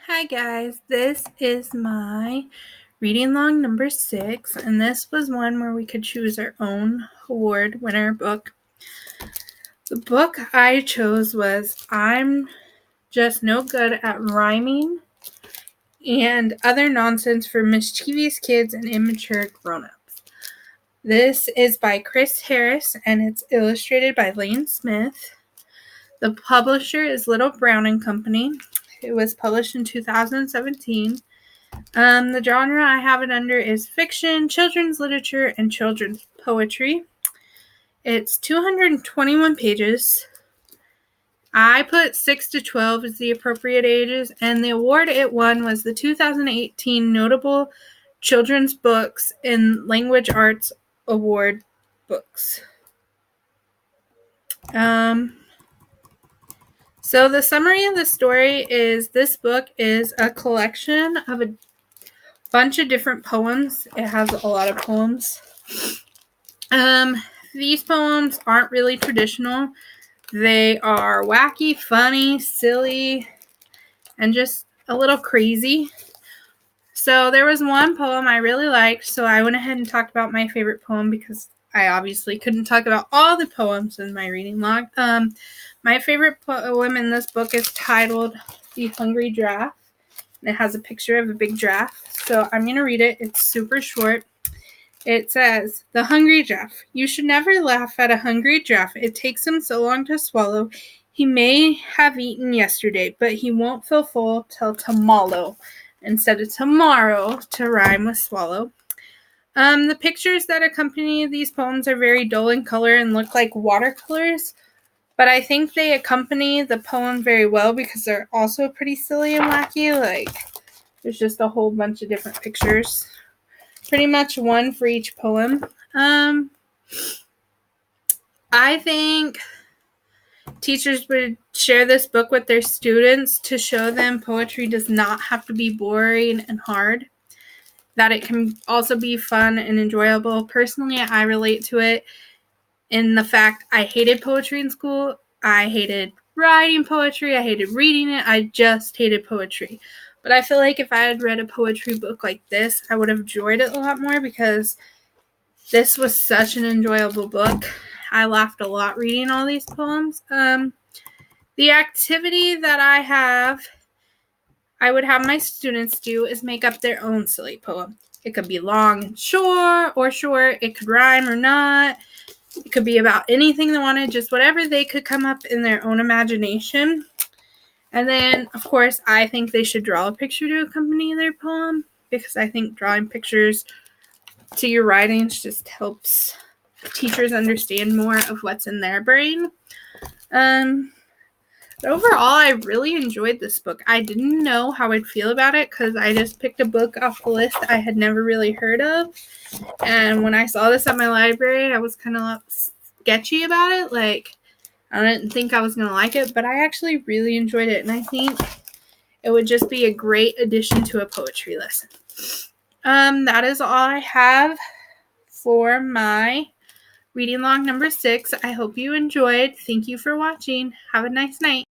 Hi guys, this is my reading log number 6, and this was one where we could choose our own award winner book. The book I chose was I'm Just No Good at Rhyming and Other Nonsense for Mischievous Kids and Immature Grown-Ups. This is by Chris Harris and it's illustrated by Lane Smith. The publisher is Little Brown and Company. It was published in 2017. The genre I have it under is fiction, children's literature, and children's poetry. It's 221 pages. I put 6 to 12 as the appropriate ages, and the award it won was the 2018 Notable Children's Books in Language Arts Award books. So the summary of the story is this book is a collection of a bunch of different poems. It has a lot of poems. These poems aren't really traditional. They are wacky, funny, silly, and just a little crazy. So there was one poem I really liked, so I went ahead and talked about my favorite poem because I obviously couldn't talk about all the poems in my reading log. My favorite poem in this book is titled The Hungry Giraffe. It has a picture of a big giraffe. So I'm going to read it. It's super short. It says, The Hungry Giraffe. You should never laugh at a hungry giraffe. It takes him so long to swallow. He may have eaten yesterday, but he won't feel full till tomorrow. Instead of tomorrow, to rhyme with swallow. The pictures that accompany these poems are very dull in color and look like watercolors. But I think they accompany the poem very well because they're also pretty silly and wacky. Like, there's just a whole bunch of different pictures. Pretty much one for each poem. I think teachers would share this book with their students to show them poetry does not have to be boring and hard. That it can also be fun and enjoyable. Personally, I relate to it in the fact I hated poetry in school. I hated writing poetry. I hated reading it. I just hated poetry. But I feel like if I had read a poetry book like this, I would have enjoyed it a lot more because this was such an enjoyable book. I laughed a lot reading all these poems. The activity that I would have my students do is make up their own silly poem. It could be long and short or short. It could rhyme or not. It could be about anything they wanted, just whatever they could come up in their own imagination. And then, of course, I think they should draw a picture to accompany their poem because I think drawing pictures to your writings just helps teachers understand more of what's in their brain. But overall, I really enjoyed this book. I didn't know how I'd feel about it because I just picked a book off the list I had never really heard of. And when I saw this at my library, I was kind of sketchy about it. Like, I didn't think I was going to like it, but I actually really enjoyed it. And I think it would just be a great addition to a poetry lesson. That is all I have for my reading log number 6. I hope you enjoyed. Thank you for watching. Have a nice night.